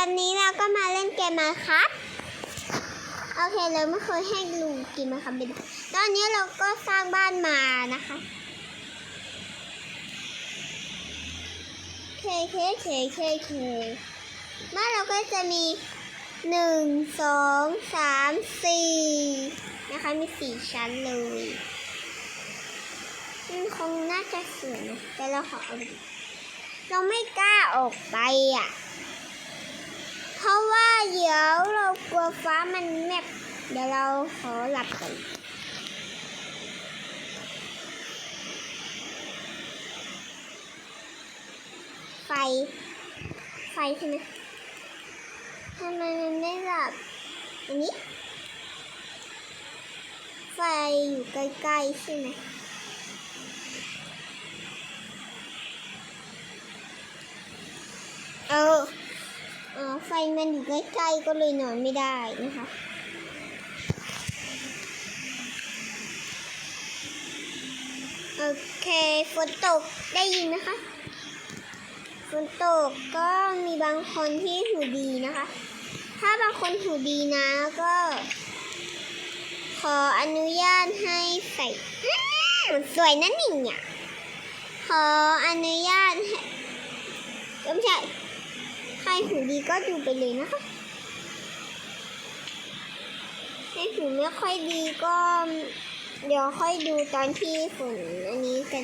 วันนี้เราก็มาเล่นเกมมาครับโอเคเลยไม่เคยให้ลุงกินมาครับตอนนี้เราก็สร้างบ้านมานะคะเคบ้านเราก็จะมี1 2 3 4นะคะมี4ชั้นเลยคงน่าจะสวยนะแต่เราขอเอาเราไม่กล้าออกไปอ่ะเพราะว่าเดี๋ยวเรากลัวฟ้ามันแมบเดี๋ยวเราขอหลับก่อนไฟใช่ไหมทำไมมันไม่หลับอันนี้ไฟอยู่ใกล้ๆใช่ไหมไฟมันอยู่ใกล้ๆก็เลยนอนไม่ได้นะคะโอเคฝนตกได้ยินนะคะฝนตกก็มีบางคนที่หูดีนะคะถ้าบางคนหูดีนะก็ขออนุญาตให้ใส่สวยนั่นนี่เนี่ยขออนุญาตให้ไม่ใช่ใครหูดีก็ดูไปเลยนะคะให้หูไม่ค่อยดีก็เดี๋ยวค่อยดูตอนที่ฝนอันนี้กัน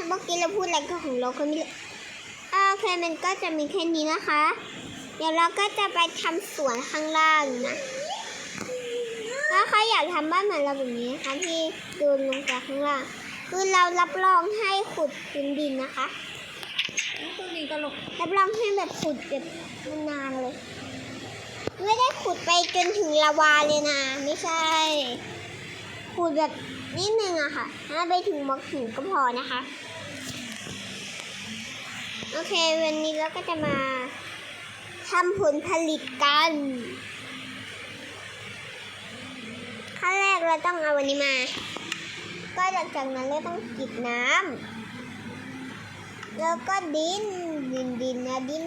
เมื่อกี้เราพูดอะไรก็ของเราคนนี้โอเคมันก็จะมีแค่นี้นะคะเดี๋ยวเราก็จะไปทำสวนข้างล่างนะถ้าใครอยากทำบ้านเหมือนเราแบบนี้นะคะที่ดูลงจากข้างล่างคือเรารับรองให้ขุดพื้นดินนะคะรับรองให้แบบขุดแบบนานเลยไม่ได้ขุดไปจนถึงลาวาเลยนะไม่ใช่ขุดแบบนิดนึงอะค่ะถ้าไปถึงบล็อกหินก็พอนะคะโอเควันนี้เราก็จะมาทำผลผลิตกันขั้นแรกเราต้องเอาวันนี้มาก็หลังจากนั้นเราต้องกิดน้ำแล้วก็ดินนะดิน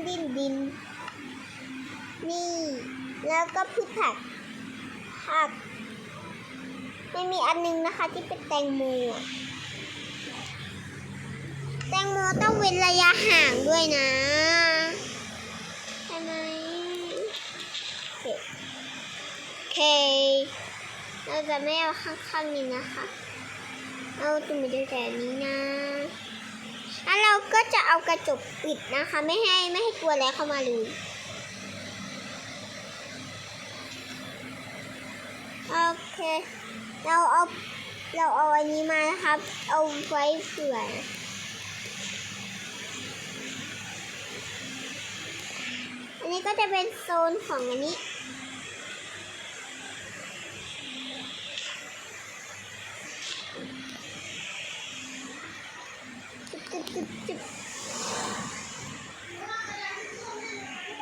นี่แล้วก็พืชผักไม่มีอันนึงนะคะที่เป็นแตงโมต้องเว้นระยะห่างด้วยนะใช่ไหมโอเคเราจะไม่เอาข้างๆนี้นะคะเอาตรงนี้แต่นี้นะแล้วเราก็จะเอากระจกปิดนะคะไม่ให้กลัวอะไรเข้ามาเลยโอเคเราเอาอันนี้มานะครับเอาไว้เผื่ออันนี้ก็จะเป็นโซนของอันนี้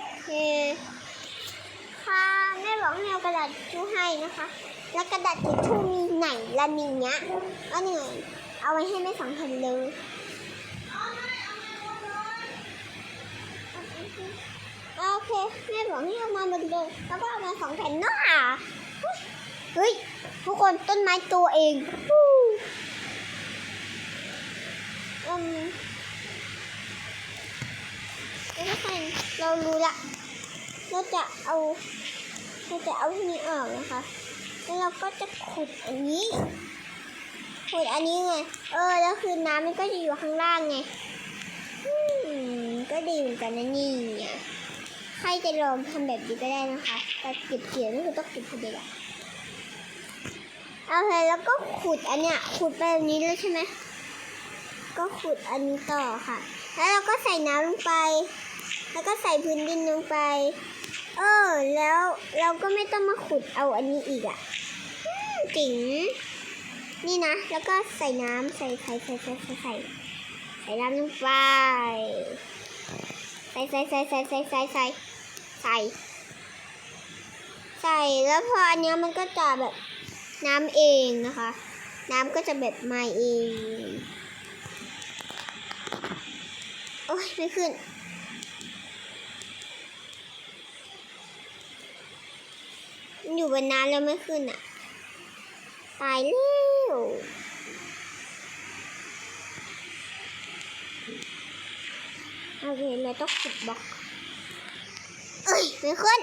โอเคค่ะแม่บอกให้เอากระดาษทิชชู่ให้นะคะแล้วกระดาษทิชชู่มีไหนละมีเนี้ยอันนี้เอาไว้ให้แม่2 แผ่นเลยโอเคแม่บอกให้เอามาหมดเลยแล้วก็เอามา2 แผ่นเนาะเฮ้ยทุกคนต้นไม้ตัวเองทุกคนเรารู้ละเราจะเอาที่นี้ออกนะคะแล้วเราก็จะขุดอันนี้ไงแล้วคือน้ำมันก็จะอยู่ข้างล่างไงก็ดีเหมือนกันนะนี่ใครจะลองทำแบบนี้ก็ได้นะคะแต่เก็บเกี่ยวนี่คือต้องเก็บคนเดียวเอาเลยแล้วก็ขุดอันเนี้ยขุดไปแบบนี้เลยใช่ไหมก็ขุดอันนี้ต่อค่ะแล้วเราก็ใส่น้ำลงไปแล้วก็ใส่พื้นดินลงไปแล้วเราก็ไม่ต้องมาขุดเอาอันนี้อีกจริงนี่นะแล้วก็ใส่น้ำใส่น้ำลงไปใส่แล้วพออันนี้มันก็จะแบบน้ำเองนะคะ น้ำก็จะแบบมาเองโอ้ยไม่ขึ้นอยู่บนน้ำแล้วไม่ขึ้นอ่ะตายแล้วโอเคเราต้องขุดบล็อกเอ้ยไม่ขึ้น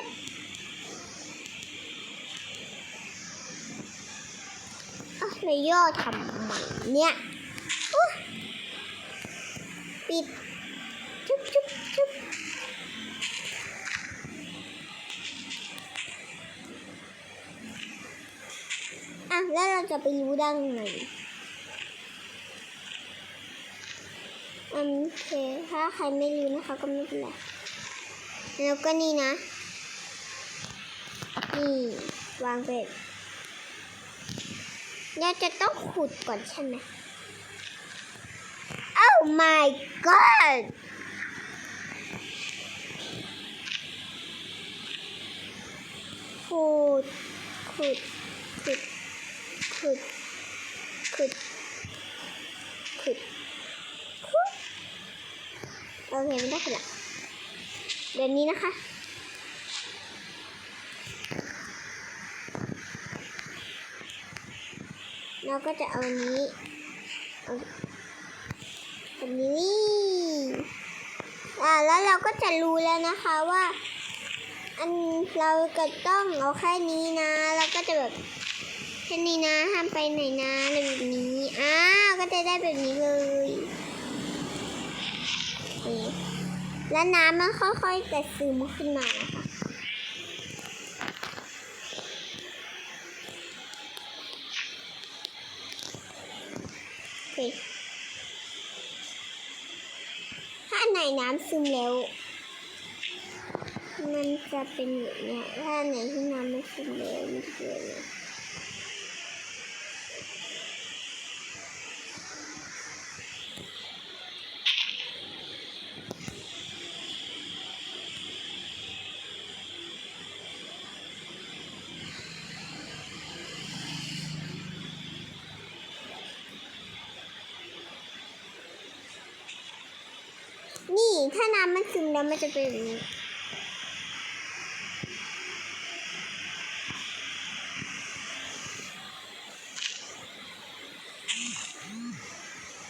เลยย่อทำไมเนี่ยปิดชุบชุบชุบแล้วเราจะไปรู้ได้ไงโอเคถ้าใครไม่รู้นะคะก็ไม่เป็นไรแล้วก็นี่นะนี่วางเป็ดเราจะต้องขุดก่อนใช่ไหม Oh my god ขุดขุดขุดขุดขุดขุดขุดโอเคไม่ได้ขุดละเดี๋ยวนี้นะคะเราก็จะเอานี้แบบนี้แล้วเราก็จะรู้แล้วนะคะว่าเราก็ต้องเอาแค่นี้นะแล้วก็จะแบบแค่นี้นะห้ามไปไหนนะอะไรแบบนี้ก็จะได้แบบนี้เลยแล้วน้ำมันค่อยๆจะซึมขึ้นมานะคะถ้าไหนน้ำซึมแล้วมันจะเป็นอย่างนี้ถ้าไหนที่น้ำไม่ซึมแล้วมันจะเป็นอย่างนี้นี่ถ้าน้ำมันซึมแล้วมันจะเป็นอย่างนี้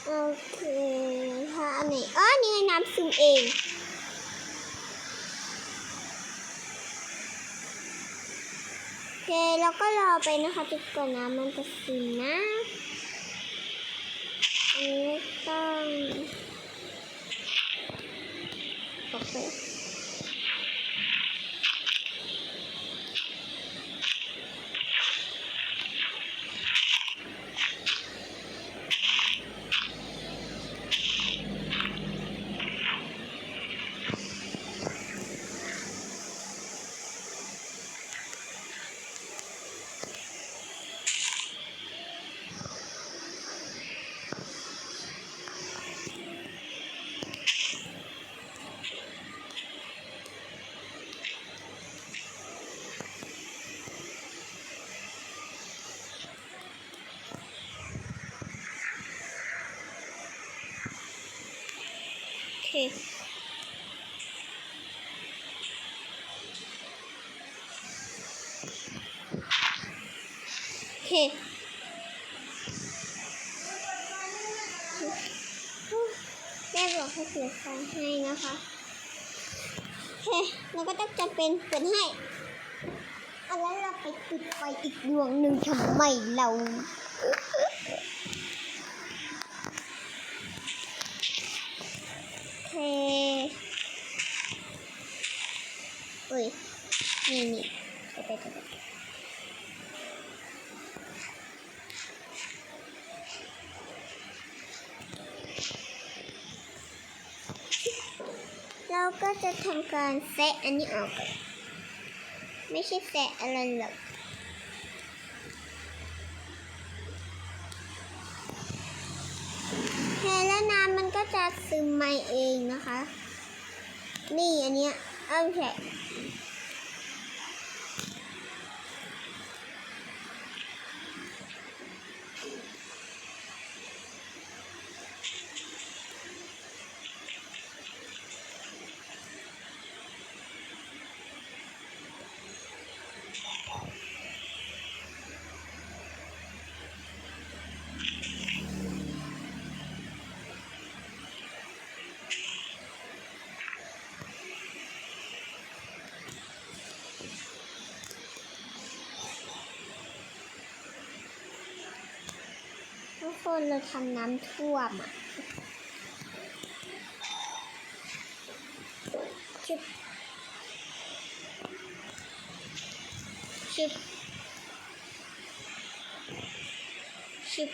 โอเคถ้าอันไหนนี่ไงน้ำซึมเองโอเคแล้วก็รอไปนะคะจนกว่าน้ำมันจะซึมนะอันนี้ต้องโอเคโอเคแม่บอกให้เปิดไฟให้นะคะโอเคเราก็ต้องจำเป็นเปิดให้แล้วเราไปปิดไฟอีกดวงหนึ่งทำไมเราโอเคนี่ไปเราก็จะทำการแซะอันนี้ออกก่อนไม่ใช่แซะอะไรหรอกแล้วน้ำมันก็จะซึมมาเองนะคะนี่อันเนี้ยโอเค คนเราทำน้ำท่วมอ่ะชิบชิบชิบ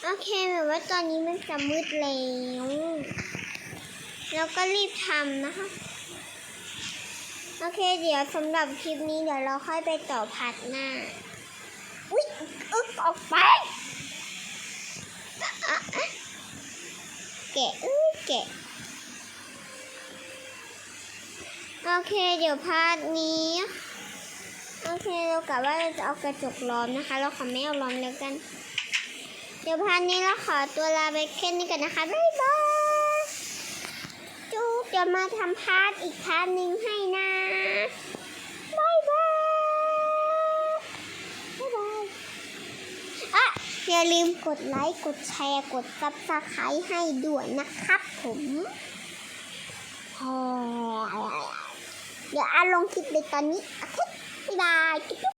โอเคแบบว่าตอนนี้มันจะมืดแล้วก็รีบทำนะคะโอเคเดี๋ยวสำหรับคลิปนี้เดี๋ยวเราค่อยไปต่อพาร์ทหน้าอุ๊ยออกไปแกะแกะโอเคเดี๋ยวพาร์ทนี้โอเคเรากะว่าเราจะเอากระจกล้อมนะคะเราขอไม่เอาล้อมแล้วกันเดี๋ยวพาร์ทนี้เราขอตัวลาไปแค่นี้กันนะคะบ๊ายบายจุ๊บเดี๋ยวมาทำพาร์ทอีกพาร์ทหนึ่งให้นะบ๊ายบายอ่ะอย่าลืมกดไลค์กดแชร์กดซับสไครต์ให้ด้วยนะครับผมเดี๋ยวลงคลิปเลยตอนนี้โอเคบ๊ายบาย